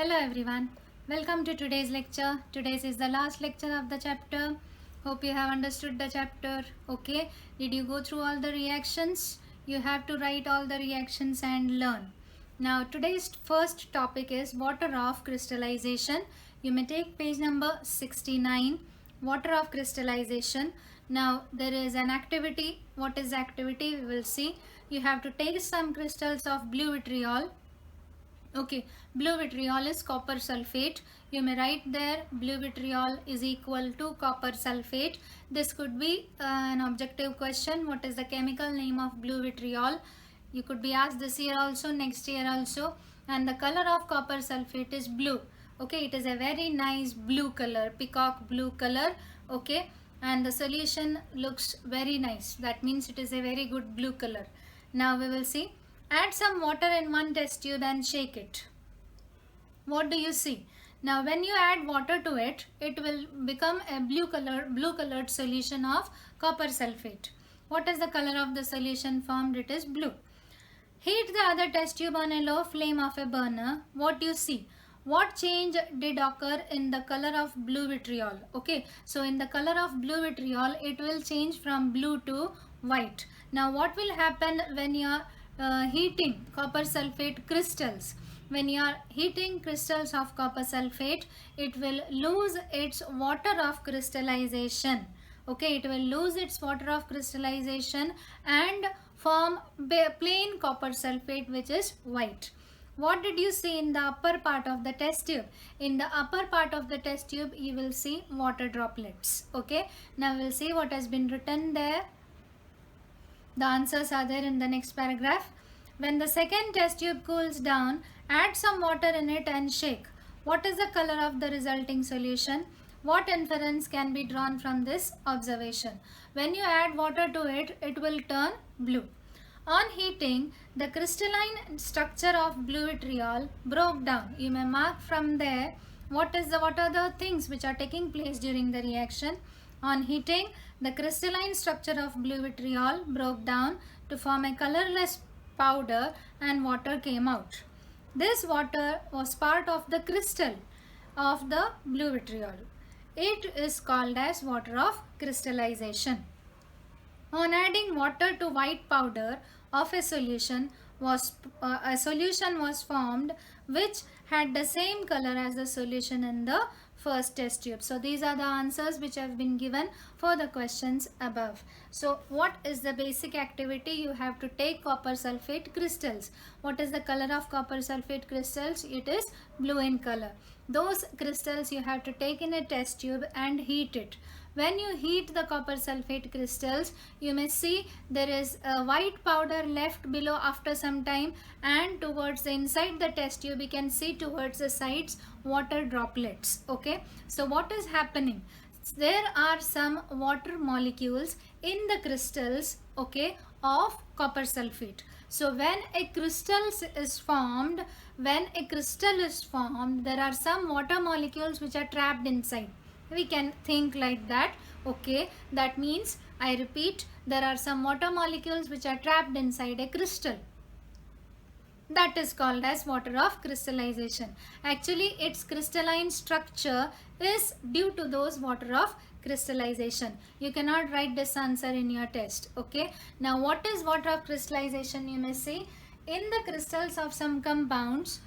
Hello everyone, welcome to today's lecture. Today's is the last lecture of the chapter. Hope you have understood the chapter. Okay, did you go through all the reactions? You have to write all the reactions and learn. Now today's first topic is water of crystallization. You may take page number 69, water of crystallization. Now there is an activity. What is the activity? We will see. You have to take some crystals of blue vitriol. Okay, blue vitriol is copper sulfate. You may write there blue vitriol is equal to copper sulfate. This could be an objective question. What is the chemical name of blue vitriol? You could be asked this year also, next year also. And the color of copper sulfate is blue. Okay, it is a very nice blue color, peacock blue color. Okay, and the solution looks very nice. That means it is a very good blue color. Now we will see. Add some water in one test tube and shake it. What do you see? Now when you add water to it, it will become a blue colored solution of copper sulfate. What is the color of the solution formed? It is blue. Heat the other test tube on a low flame of a burner. What do you see? What change did occur in the color of blue vitriol? Okay, so in the color of blue vitriol, it will change from blue to white. Now what will happen when you are heating copper sulfate crystals? When you are heating crystals of copper sulfate, it will lose its water of crystallization. Okay, it will lose its water of crystallization and form plain copper sulfate, which is white. What did you see in the upper part of the test tube? In the upper part of the test tube, you will see water droplets. Okay, now we'll see what has been written there. The answers are there in the next paragraph. When the second test tube cools down, add some water in it and shake. What is the color of the resulting solution? What inference can be drawn from this observation? When you add water to it, it will turn blue. On heating, the crystalline structure of blue vitriol broke down. You may mark from there what are the things which are taking place during the reaction. On heating, the crystalline structure of blue vitriol broke down to form a colorless powder and water came out. This water was part of the crystal of the blue vitriol. It is called as water of crystallization. On adding water to white powder of a solution was formed which had the same color as the solution in the first test tube. So these are the answers which have been given for the questions above. So what is the basic activity? You have to take copper sulfate crystals. What is the color of copper sulfate crystals? It is blue in color. Those crystals you have to take in a test tube and heat it. When you heat the copper sulfate crystals, you may see there is a white powder left below after some time, and towards the inside the test tube you can see towards the sides water droplets. Okay, so what is happening? There are some water molecules in the crystals, okay, of copper sulfate. So when a crystal is formed, there are some water molecules which are trapped inside. We can think like that. Okay, that means, I repeat, there are some water molecules which are trapped inside a crystal. That is called as water of crystallization. Actually, its crystalline structure is due to those water of crystallization. You cannot write this answer in your test. Okay, now what is water of crystallization? You may see in the crystals of some compounds,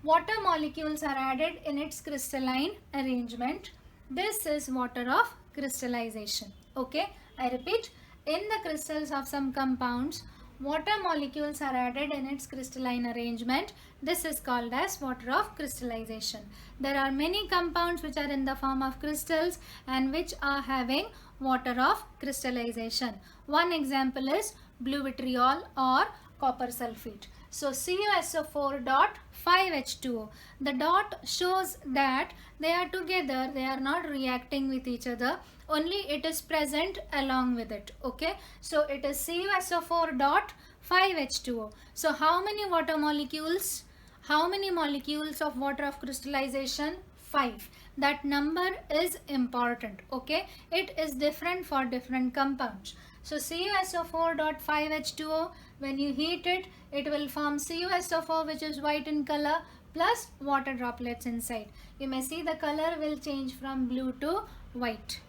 water molecules are added in its crystalline arrangement. This is water of crystallization. Okay, I repeat, in the crystals of some compounds, water molecules are added in its crystalline arrangement. This is called as water of crystallization. There are many compounds which are in the form of crystals and which are having water of crystallization. One example is blue vitriol or copper sulfate. So CuSO4 dot 5H2O. The dot shows that they are together, they are not reacting with each other, only it is present along with it. Okay, so it is CuSO4 dot 5H2O. So how many water molecules? How many molecules of water of crystallization? 5. That number is important. Okay, it is different for different compounds. So CuSO4 dot 5H2O, When you heat it, it will form CuSO4, which is white in color, plus water droplets inside. You may see the color will change from blue to white.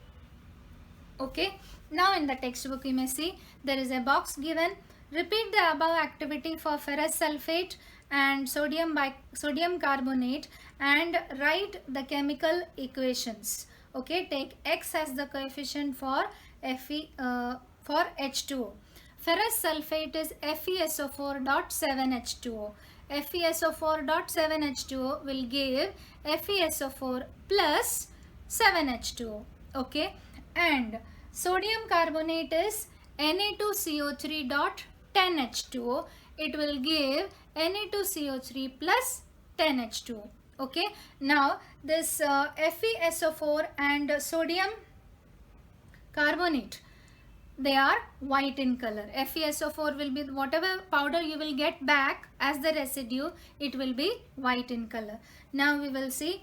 Okay, now in the textbook you may see there is a box given. Repeat the above activity for ferrous sulfate and sodium carbonate and write the chemical equations. Okay, take X as the coefficient for for H2O. Ferrous sulfate is FeSO4.7H2O. FeSO4.7H2O will give FeSO4 plus 7H2O. Okay, and sodium carbonate is Na2CO3.10H2O. It will give Na2CO3 plus 10H2O. Okay, now this FeSO4 and sodium carbonate, they are white in color. FeSO4 will be whatever powder you will get back as the residue, it will be white in color. Now we will see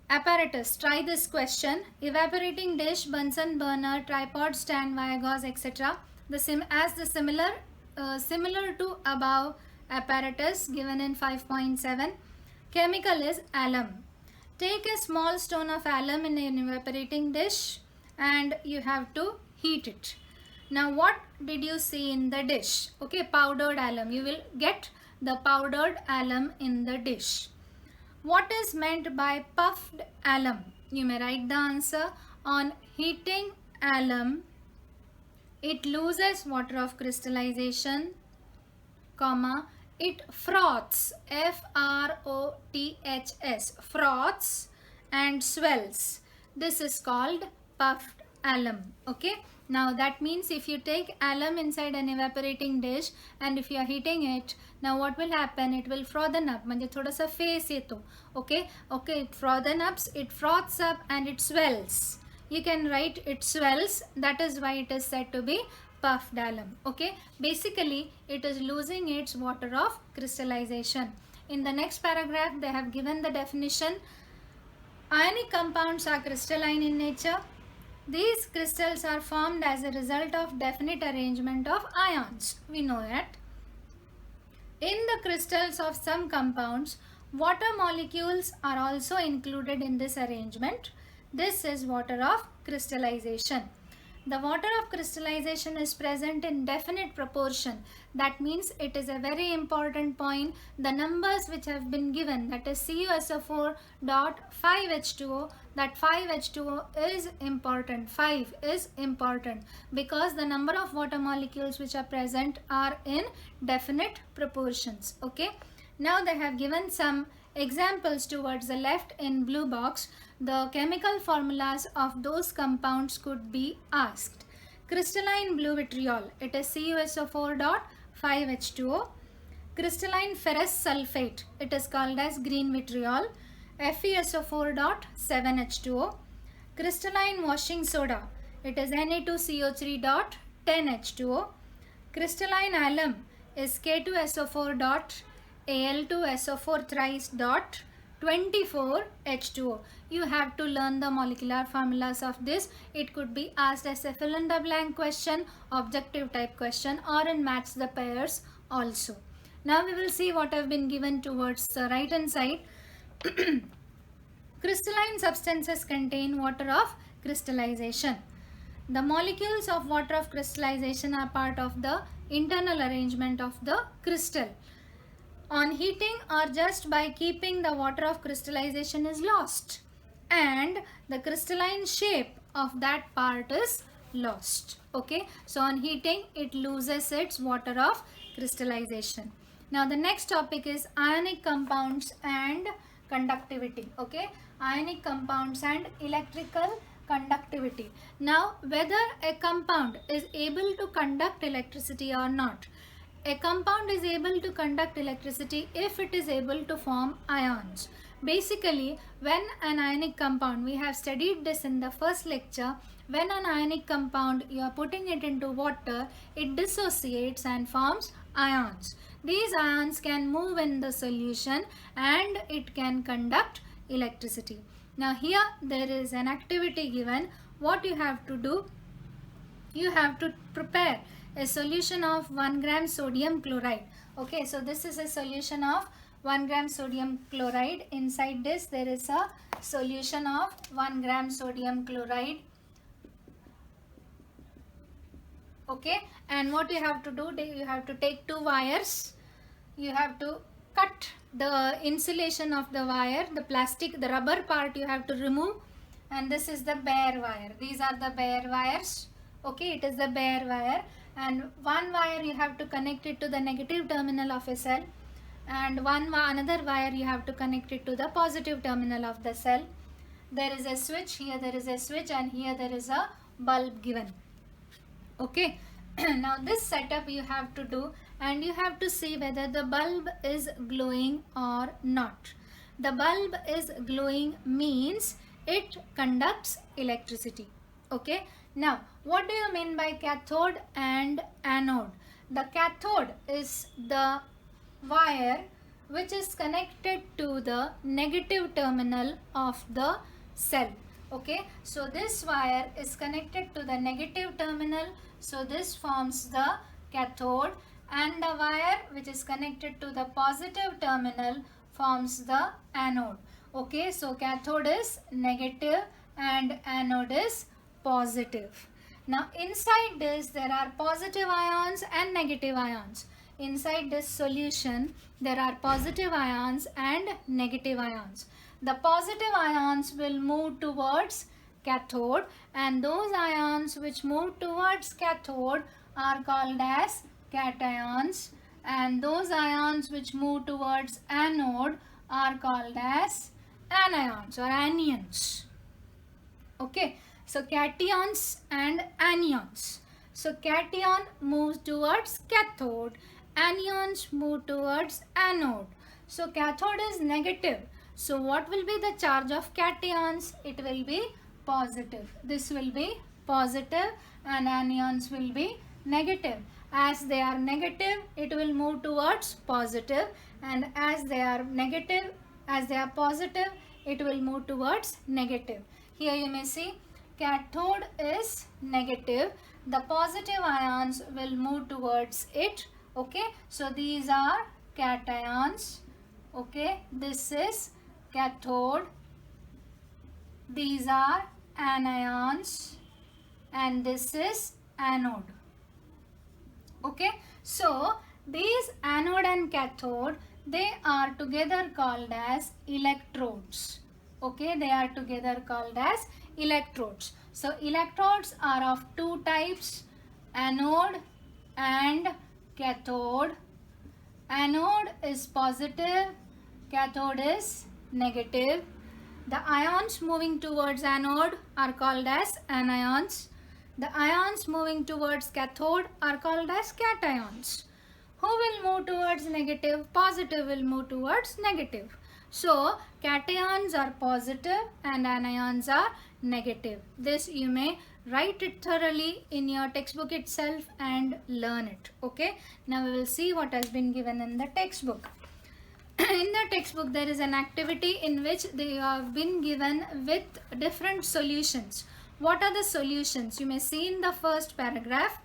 apparatus. Try this question. Evaporating dish, Bunsen burner, tripod stand, wire gauze, etc. Similar to above apparatus given in 5.7. Chemical is alum. Take a small stone of alum in an evaporating dish and you have to heat it. Now what did you see in the dish? Okay, powdered alum. You will get the powdered alum in the dish. What is meant by puffed alum? You may write the answer. On heating alum, it loses water of crystallization, comma, it froths, F-R-O-T-H-S, froths and swells. This is called puffed alum. Okay. Now that means if you take alum inside an evaporating dish and if you are heating it, now what will happen? It will frothen up. म्हणजे थोड़ा face येतो. Okay. Okay. It froths up and it swells. You can write it swells. That is why it is said to be puffed alum. Okay. Basically, it is losing its water of crystallization. In the next paragraph, they have given the definition. Ionic compounds are crystalline in nature. These crystals are formed as a result of definite arrangement of ions. We know that. In the crystals of some compounds, water molecules are also included in this arrangement. This is water of crystallization. The water of crystallization is present in definite proportion. That means it is a very important point. The numbers which have been given, that is CuSO4.5H2O, that 5H2O is important. 5 is important because the number of water molecules which are present are in definite proportions. Okay. Now they have given some examples towards the left in blue box. The chemical formulas of those compounds could be asked. Crystalline blue vitriol, it is CuSO4.5H2O. Crystalline ferrous sulfate, it is called as green vitriol, FeSO4.7H2O. Crystalline washing soda, it is Na2CO3.10H2O. Crystalline alum is K2SO4.Al2SO4 thrice dot 24H2O. You have to learn the molecular formulas of this. It could be asked as a fill in the blank question, objective type question, or in match the pairs also. Now we will see what have been given towards the right hand side. Crystalline substances contain water of crystallization. The molecules of water of crystallization are part of the internal arrangement of the crystal. On heating or just by keeping, the water of crystallization is lost and the crystalline shape of that part is lost. Okay, so on heating it loses its water of crystallization. Now the next topic is ionic compounds and conductivity. Okay, ionic compounds and electrical conductivity. Now whether a compound is able to conduct electricity or not. A compound is able to conduct electricity if it is able to form ions. Basically, when an ionic compound, we have studied this in the first lecture, when an ionic compound you are putting it into water, it dissociates and forms ions. These ions can move in the solution and it can conduct electricity. Now here there is an activity given. What you have to do, you have to prepare a solution of 1 gram sodium chloride. Okay, so this is a solution of 1 gram sodium chloride. Inside this there is a solution of 1 gram sodium chloride. Okay, and what you have to do, you have to take 2 wires. You have to cut the insulation of the wire, the plastic, the rubber part you have to remove, and this is the bare wire. These are the bare wires. Okay, it is the bare wire, and one wire you have to connect it to the negative terminal of a cell, and another wire you have to connect it to the positive terminal of the cell. There is a switch, here there is a switch, and here there is a bulb given. Okay, now this setup you have to do, and you have to see whether the bulb is glowing or not. The bulb is glowing means it conducts electricity. Okay, now what do you mean by cathode and anode? The cathode is the wire which is connected to the negative terminal of the cell. Okay, so this wire is connected to the negative terminal, so this forms the cathode, and the wire which is connected to the positive terminal forms the anode. Okay, so cathode is negative and anode is positive. Now inside this there are positive ions and negative ions. Inside this solution there are positive ions and negative ions. The positive ions will move towards cathode, and those ions which move towards cathode are called as cations, and those ions which move towards anode are called as anions or anions. Okay, so cations and anions. So cation moves towards cathode, anions move towards anode. So cathode is negative. So what will be the charge of cations? It will be positive. This will be positive and anions will be negative. As they are negative, it will move towards positive, and as they are positive, it will move towards negative. Here you may see cathode is negative. The positive ions will move towards it. Okay, so these are cations. Okay, this is cathode, these are anions, and this is anode. Okay, so these anode and cathode, they are together called as electrodes. Okay, they are together called as electrodes. So electrodes are of 2 types, anode and cathode. Anode is positive, cathode is negative. The ions moving towards anode are called as anions. The ions moving towards cathode are called as cations. Who will move towards negative? Positive will move towards negative. So cations are positive and anions are negative. This you may write it thoroughly in your textbook itself and learn it. Okay, now we will see what has been given in the textbook. In the textbook there is an activity in which they have been given with different solutions. What are the solutions? You may see in the first paragraph: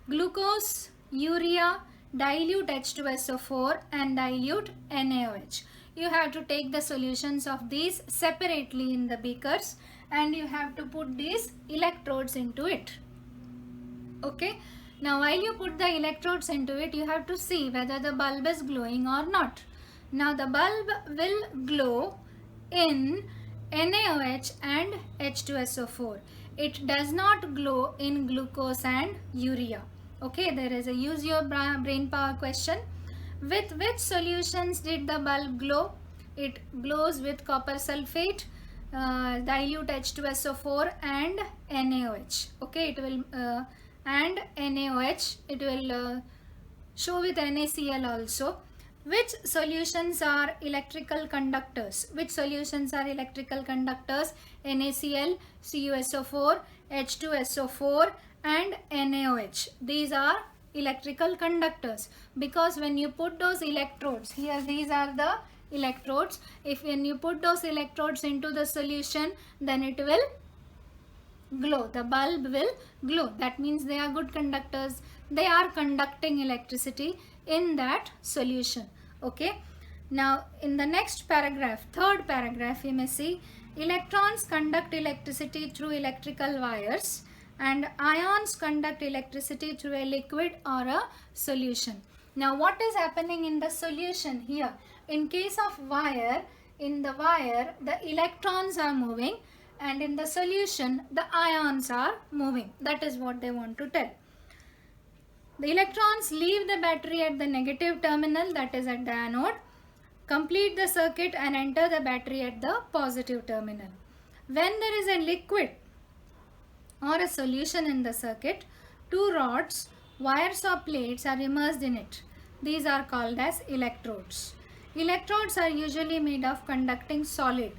glucose, urea, dilute H2SO4 and dilute NaOH. You have to take the solutions of these separately in the beakers, and you have to put these electrodes into it. Okay, now while you put the electrodes into it, you have to see whether the bulb is glowing or not. Now the bulb will glow in NaOH and H2SO4. It does not glow in glucose and urea. Okay, there is a use your brain power question. With which solutions did the bulb glow? It glows with copper sulfate, dilute H2SO4 and NaOH. Okay, it will and NaOH. It will show with NaCl also. Which solutions are electrical conductors? Which solutions are electrical conductors? NaCl, CuSO4, H2SO4 and NaOH. These are electrical conductors, because when you put those electrodes, here these are the electrodes. When you put those electrodes into the solution, then it will glow. The bulb will glow. That means they are good conductors. they are conducting electricity in that solution. Okay, now in the next paragraph, third paragraph, you may see electrons conduct electricity through electrical wires and ions conduct electricity through a liquid or a solution. Now what is happening in the solution here? In case of wire, in the wire the electrons are moving, and in the solution the ions are moving. That is what they want to tell. The electrons leave the battery at the negative terminal, that is at the anode, complete the circuit and enter the battery at the positive terminal. When there is a liquid or a solution in the circuit, two rods, wires or plates are immersed in it. These are called as electrodes. Electrodes are usually made of conducting solid.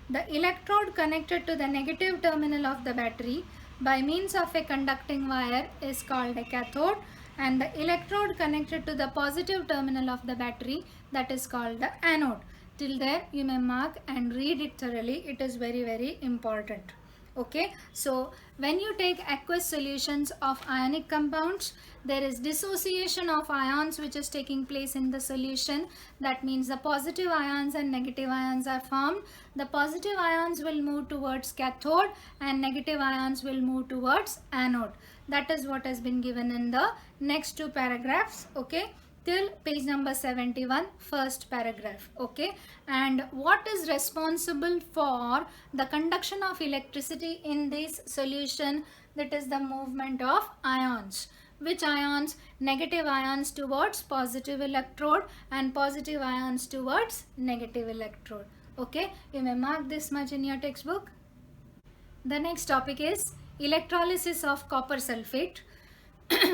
The electrode connected to the negative terminal of the battery by means of a conducting wire is called a cathode, and the electrode connected to the positive terminal of the battery, that is called the anode. Till there you may mark and read it thoroughly. It is very, very important. Okay, so when you take aqueous solutions of ionic compounds, there is dissociation of ions which is taking place in the solution. That means the positive ions and negative ions are formed. The positive ions will move towards cathode and negative ions will move towards anode. That is what has been given in the next two paragraphs. Okay, till page number 71, first paragraph. Okay, and what is responsible for the conduction of electricity in this solution? That is the movement of ions. Which ions? Negative ions towards positive electrode and positive ions towards negative electrode. Okay, you may mark this much in your textbook. The next topic is electrolysis of copper sulfate.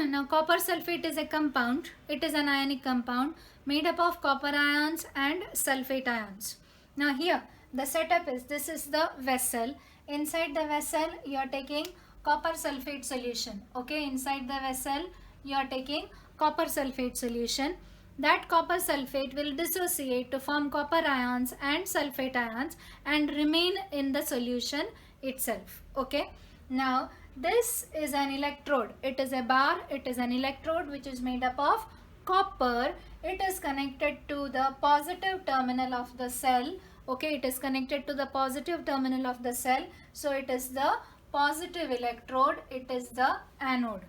Now copper sulfate is a compound. It is an ionic compound made up of copper ions and sulfate ions. Now here the setup is, this is the vessel. Inside the vessel you are taking copper sulfate solution. Okay, inside the vessel you are taking copper sulfate solution. That copper sulfate will dissociate to form copper ions and sulfate ions and remain in the solution itself. Okay, now this is an electrode. It is a bar. It is an electrode which is made up of copper. It is connected to the positive terminal of the cell. Okay, it is connected to the positive terminal of the cell. So it is the positive electrode. It is the anode.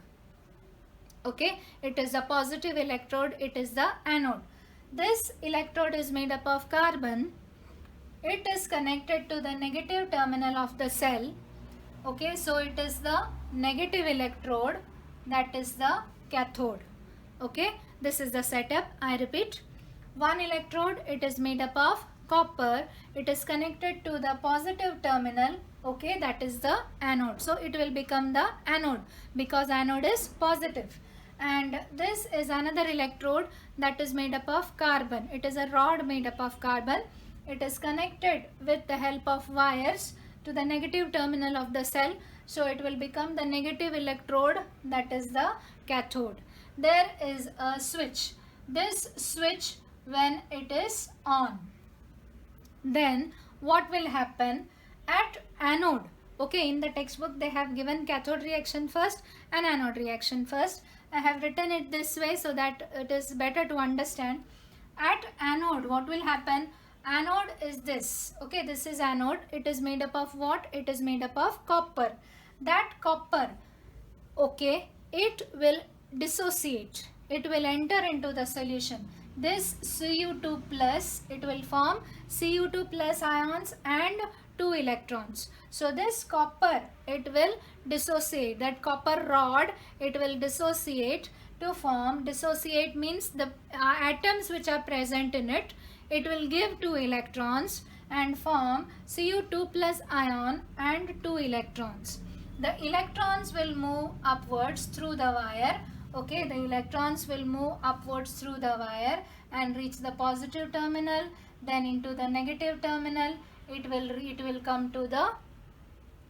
Okay, it is the positive electrode. It is the anode. This electrode is made up of carbon. It is connected to the negative terminal of the cell. Okay, so it is the negative electrode, that is the cathode. Okay, this is the setup. I repeat, one electrode, it is made up of copper. It is connected to the positive terminal. Okay, that is the anode. So it will become the anode because anode is positive. And this is another electrode that is made up of carbon. It is a rod made up of carbon. It is connected with the help of wires to the negative terminal of the cell. So it will become the negative electrode, that is the cathode. There is a switch. This switch, when it is on, then what will happen at anode? Okay, in the textbook they have given cathode reaction first and anode reaction first. I have written it this way so that it is better to understand. At anode, what will happen? Anode is this. Okay, this is anode. It is made up of what? It is made up of copper. That copper, okay, it will dissociate. It will enter into the solution. This Cu2 plus, it will form Cu2 plus ions and 2 electrons. So this copper, it will dissociate. That copper rod, it will dissociate to form, dissociate means the atoms which are present in it, it will give 2 electrons and form Cu2 plus ion and 2 electrons. The electrons will move upwards through the wire. Okay, the electrons will move upwards through the wire and reach the positive terminal, then into the negative terminal. It will come to the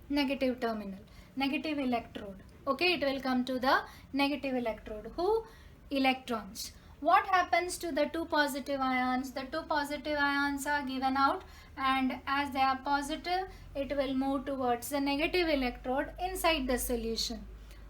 negative terminal, negative electrode. Okay, it will come to the negative electrode. Who? Electrons. What happens to the 2 positive ions? The 2 positive ions are given out, and as they are positive, it will move towards the negative electrode inside the solution.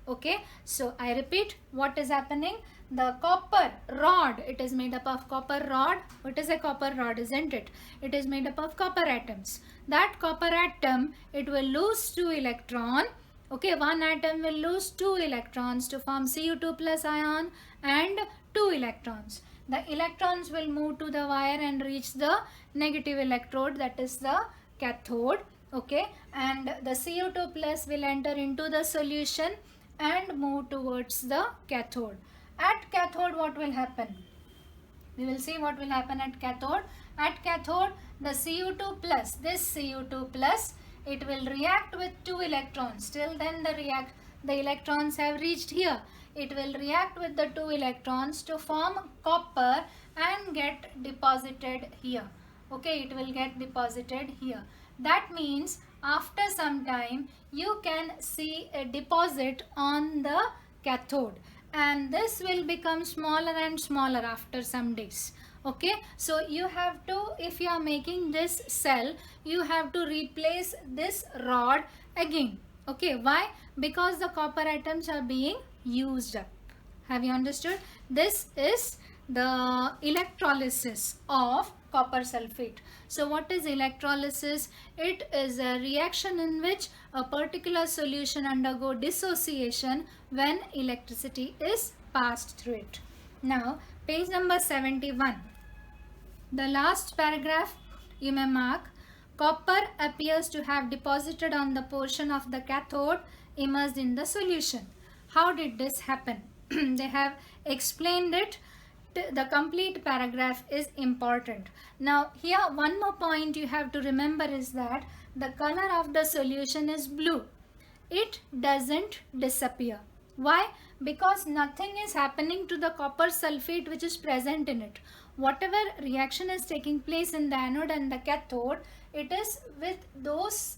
Okay, so I repeat, what is happening? The copper rod, it is made up of copper rod. What is a copper rod, isn't it? It is made up of copper atoms. That copper atom, it will lose 2 electron. Okay, one atom will lose 2 electrons to form Cu2 plus ion and 2 electrons. The electrons will move to the wire and reach the negative electrode, that is the cathode. Okay, and the Cu2 plus will enter into the solution and move towards the cathode. At cathode, what will happen? We will see what will happen at cathode. At cathode, the Cu2 plus, this Cu2 plus, it will react with 2 electrons. Till then the electrons have reached here. It will react with the 2 electrons to form copper and get deposited here. Okay, it will get deposited here. That means after some time you can see a deposit on the cathode, and this will become smaller and smaller after some days. Okay, so you have to, if you are making this cell, you have to replace this rod again. Okay, why? Because the copper atoms are being used up. Have you understood? This is the electrolysis of copper sulfate. So what is electrolysis? It is a reaction in which a particular solution undergo dissociation when electricity is passed through it. Now, page number 71. The last paragraph you may mark. Copper appears to have deposited on the portion of the cathode immersed in the solution. How did this happen? They have explained it. The complete paragraph is important. Now here one more point you have to remember is that the color of the solution is blue. It doesn't disappear. Why? Because nothing is happening to the copper sulfate which is present in it. Whatever reaction is taking place in the anode and the cathode, it is with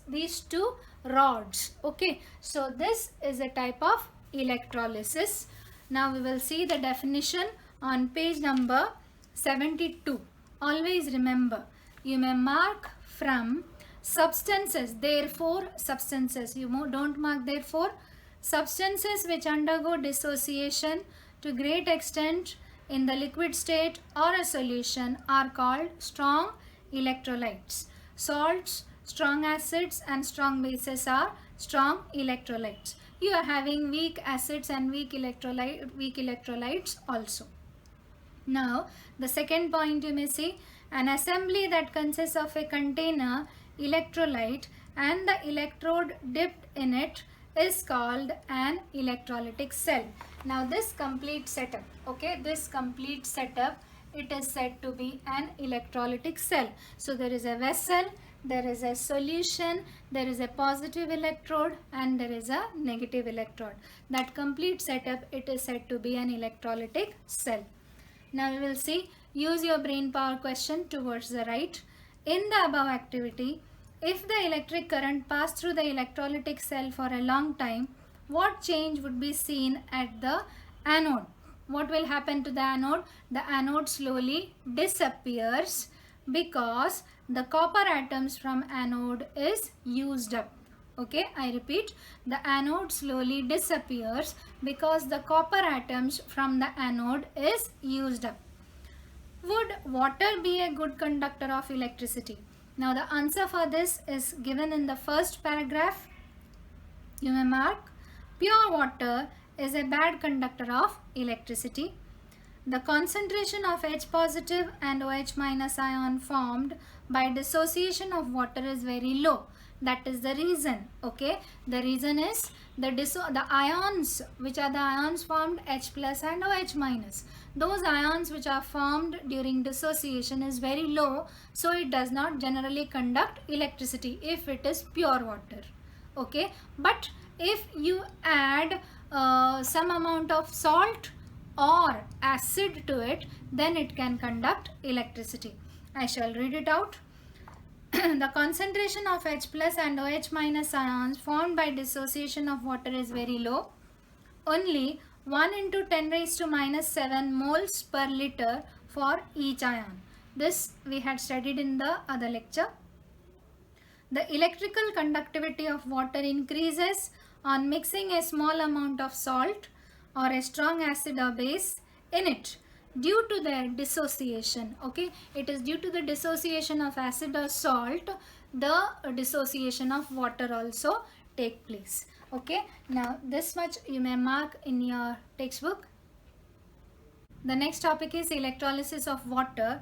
these two rods. Okay, so this is a type of electrolysis. Now we will see the definition on page number 72. Always remember, you may mark from substances, therefore substances. You don't mark therefore. Substances which undergo dissociation to great extent in the liquid state or a solution are called strong electrolytes. Salts, strong acids and strong bases are strong electrolytes. You are having weak acids and weak electrolytes also. Now, the second point you may see, an assembly that consists of a container, electrolyte and the electrode dipped in it is called an electrolytic cell. Now this complete setup, okay, this complete setup, it is said to be an electrolytic cell. So there is a vessel, there is a solution, there is a positive electrode and there is a negative electrode. That complete setup, it is said to be an electrolytic cell. Now we will see, use your brain power question towards the right. In the above activity, if the electric current passed through the electrolytic cell for a long time, what change would be seen at the anode? What will happen to the anode? The anode slowly disappears because the copper atoms from anode is used up. Okay, I repeat, the anode slowly disappears because the copper atoms from the anode is used up. Would water be a good conductor of electricity? Now the answer for this is given in the first paragraph. You may mark, pure water is a bad conductor of electricity. The concentration of H positive and OH minus ion formed by dissociation of water is very low. That is the reason. Okay, the reason is the ions, which are the ions formed H plus and OH minus. Those ions which are formed during dissociation is very low, so it does not generally conduct electricity if it is pure water. Okay, but if you add some amount of salt or acid to it, then it can conduct electricity. I shall read it out. The concentration of H plus and OH minus ions formed by dissociation of water is very low. Only 1 into 10 raised to minus 7 moles per liter for each ion. This we had studied in the other lecture. The electrical conductivity of water increases on mixing a small amount of salt or a strong acid or base in it due to their dissociation. Okay, it is due to the dissociation of acid or salt, the dissociation of water also take place. Okay, now this much you may mark in your textbook. The next topic is electrolysis of water.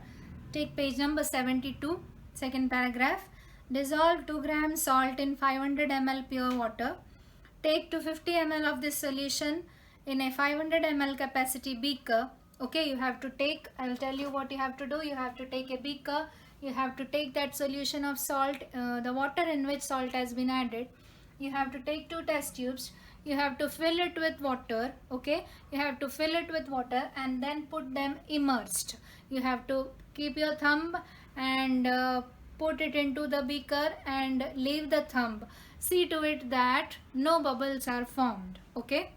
Take page number 72, second paragraph. Dissolve 2 grams salt in 500 ml pure water. Take 250 ml of this solution in a 500 ml capacity beaker. Okay, you have to take, I will tell you what you have to do. You have to take a beaker. You have to take that solution of salt, the water in which salt has been added. You have to take 2 test tubes. You have to fill it with water. Okay, you have to fill it with water and then put them immersed. You have to keep your thumb and put it into the beaker and leave the thumb. See to it that no bubbles are formed. Okay,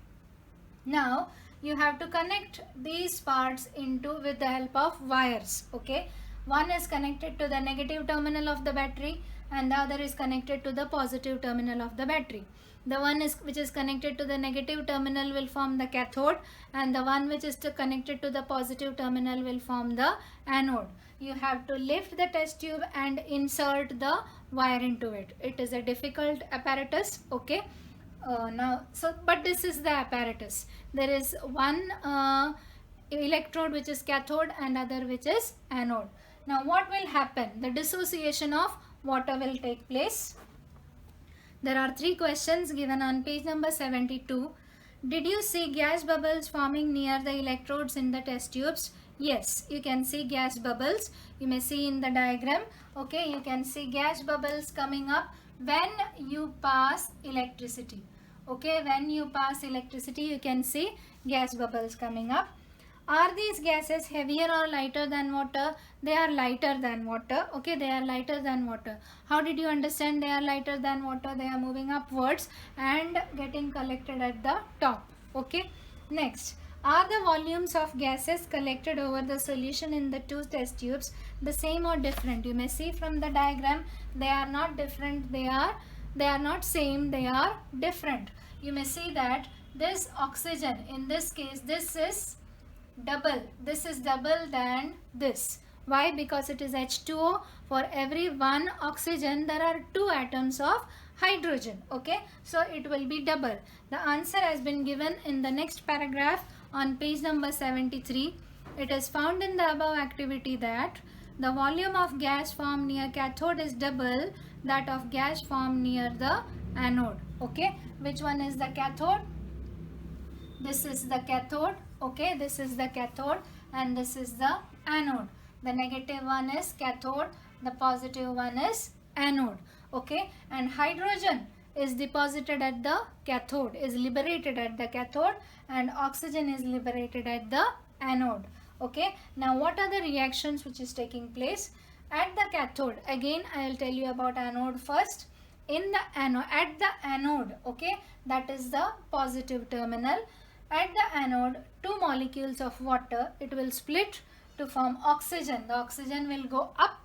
now you have to connect these parts into with the help of wires. Okay, one is connected to the negative terminal of the battery and the other is connected to the positive terminal of the battery. The one which is connected to the negative terminal will form the cathode, and the one which is connected to the positive terminal will form the anode. You have to lift the test tube and insert the wire into it. It is a difficult apparatus. Okay, but this is the apparatus. There is one electrode which is cathode and other which is anode. Now what will happen? The dissociation of water will take place. There are 3 questions given on page number 72. Did you see gas bubbles forming near the electrodes in the test tubes? Yes, you can see gas bubbles. You may see in the diagram. Okay, you can see gas bubbles coming up when you pass electricity. Okay, when you pass electricity, you can see gas bubbles coming up. Are these gases heavier or lighter than water? They are lighter than water. Okay, they are lighter than water. How did you understand they are lighter than water? They are moving upwards and getting collected at the top. Okay, next. Are the volumes of gases collected over the solution in the 2 test tubes the same or different? You may see from the diagram they are not different, they are not same, they are different. You may see that this oxygen, in this case, this is double than this. Why? Because it is H2O. For every 1 oxygen there are 2 atoms of hydrogen. Okay, so it will be double. The answer has been given in the next paragraph on page number 73. It is found in the above activity that the volume of gas formed near cathode is double that of gas formed near the anode. Okay, which one is the cathode? This is the cathode. Okay, this is the cathode and this is the anode. The negative one is cathode, the positive one is anode. Okay, and hydrogen is deposited at the cathode, is liberated at the cathode, and oxygen is liberated at the anode. Okay, now what are the reactions which is taking place at the cathode? Again, I will tell you about anode first. In the anode, at the anode, okay, that is the positive terminal. At the anode, 2 molecules of water, it will split to form oxygen. The oxygen will go up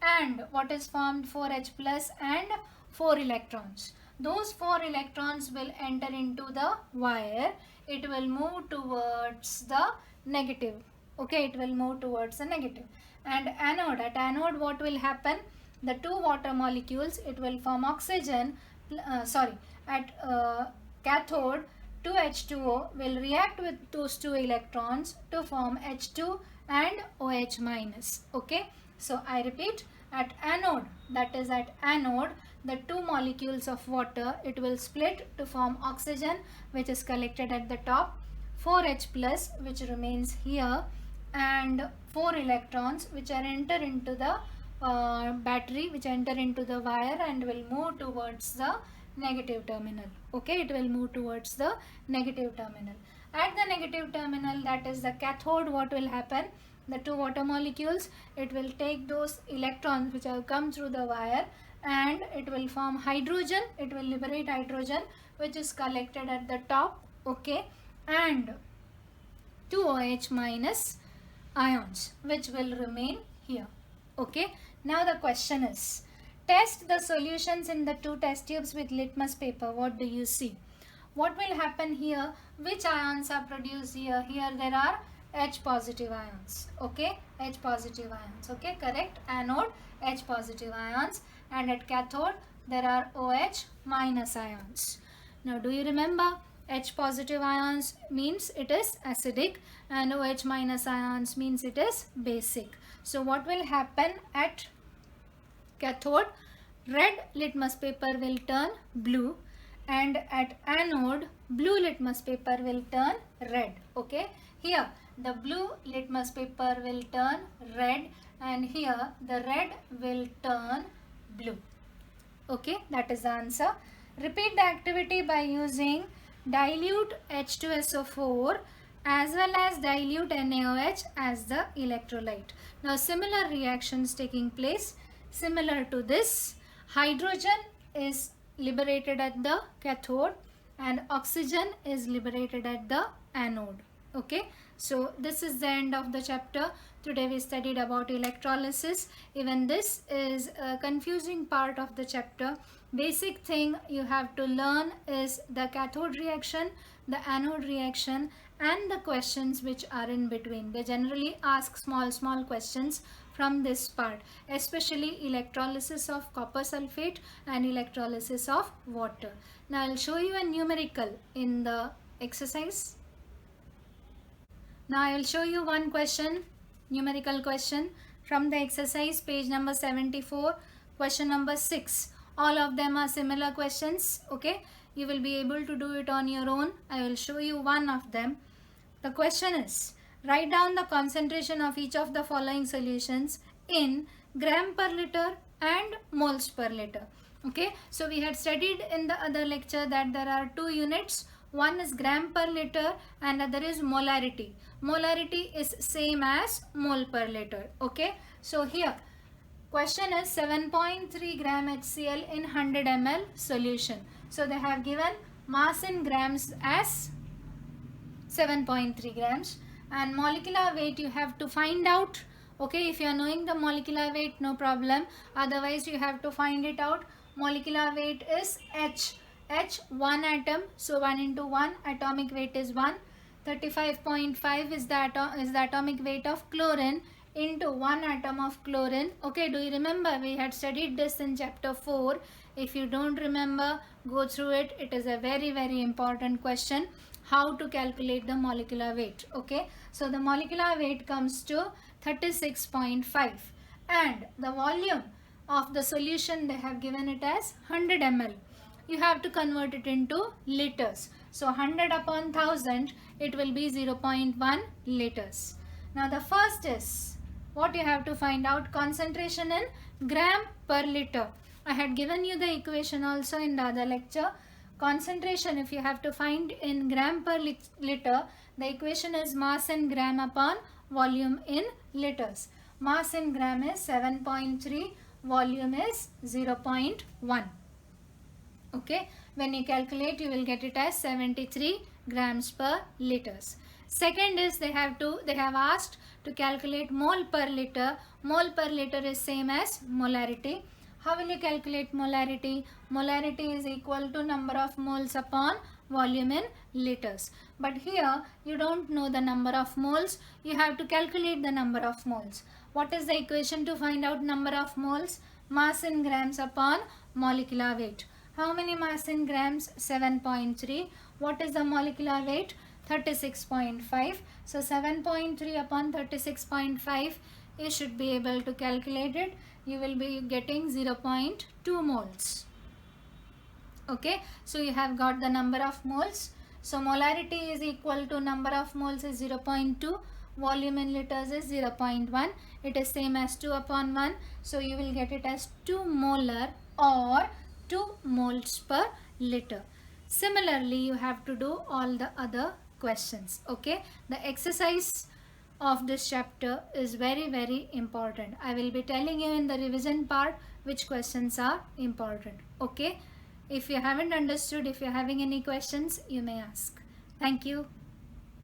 and what is formed? 4H plus and 4 electrons. Those 4 electrons will enter into the wire. It will move towards the negative. Okay, it will move towards the negative. And anode, at anode what will happen? The 2 water molecules, it will form oxygen, at cathode, 2H2O will react with those 2 electrons to form H2 and OH minus. Okay, so I repeat, at anode, that is at anode, the 2 molecules of water, it will split to form oxygen which is collected at the top, 4H plus which remains here, and 4 electrons which are enter into the battery, which enter into the wire and will move towards the negative terminal. Okay, it will move towards the negative terminal. At the negative terminal, that is the cathode, what will happen? The 2 water molecules, it will take those electrons which have come through the wire and it will form hydrogen. It will liberate hydrogen which is collected at the top. Okay, and 2 OH minus ions which will remain here. Okay, now the question is, test the solutions in the 2 test tubes with litmus paper. What do you see? what will happen here? Which ions are produced here? Here there are H positive ions. Okay, H positive ions. Okay, correct. Anode, H positive ions, and at cathode there are OH minus ions. Now do you remember? H positive ions means it is acidic and OH minus ions means it is basic. So what will happen at cathode? Red litmus paper will turn blue, and at anode blue litmus paper will turn red. Okay, here the blue litmus paper will turn red and here the red will turn blue. Okay, that is the answer. Repeat the activity by using dilute H2SO4 as well as dilute NaOH as the electrolyte. Now similar reactions taking place. Similar to this, hydrogen is liberated at the cathode and oxygen is liberated at the anode. Okay, so this is the end of the chapter. Today we studied about electrolysis. Even this is a confusing part of the chapter. Basic thing you have to learn is the cathode reaction, the anode reaction, and the questions which are in between. They generally ask small questions from this part, especially electrolysis of copper sulfate and electrolysis of water. Now I'll show you a numerical in the exercise. Now I will show you one question, numerical question from the exercise, page number 74, question number 6. All of them are similar questions. Okay, you will be able to do it on your own. I will show you one of them. The question is, write down the concentration of each of the following solutions in gram per liter and moles per liter. Okay, so we had studied in the other lecture that there are two units. One is gram per liter and other is molarity. Molarity is same as mole per liter. Okay, so here question is 7.3 gram HCl in 100 ml solution. So they have given mass in grams as 7.3 grams and molecular weight you have to find out. Okay, if you are knowing the molecular weight, no problem. Otherwise you have to find it out. Molecular weight is H. H, 1 atom, so 1 into 1, atomic weight is 1. 35.5 is the atomic weight of chlorine into 1 atom of chlorine. Okay, do you remember we had studied this in chapter 4? If you don't remember, go through it. It is a very important question, how to calculate the molecular weight. Okay, so the molecular weight comes to 36.5 and the volume of the solution they have given it as 100 ml. You have to convert it into liters. So 100 upon 1000, it will be 0.1 liters. Now the first is what you have to find out, concentration in gram per liter. I had given you the equation also in the other lecture. Concentration, if you have to find in gram per liter, the equation is mass in gram upon volume in liters. Mass in gram is 7.3, volume is 0.1. Okay, when you calculate you will get it as 73 grams per liters. Second is they have asked to calculate mole per liter. Mole per liter is same as molarity. How will you calculate molarity? Molarity is equal to number of moles upon volume in liters. But here you don't know the number of moles. You have to calculate the number of moles. What is the equation to find out number of moles? Mass in grams upon molecular weight. How many mass in grams? 7.3. What is the molecular weight? 36.5. So 7.3 upon 36.5, you should be able to calculate it. You will be getting 0.2 moles. Okay, so you have got the number of moles. So molarity is equal to number of moles is 0.2. Volume in liters is 0.1. It is same as 2 upon 1. So you will get it as 2 molar or 2 moles per liter. Similarly, you have to do all the other questions. Okay, the exercise of this chapter is very important. I will be telling you in the revision part which questions are important. Okay, if you haven't understood, if you're having any questions, you may ask. Thank you.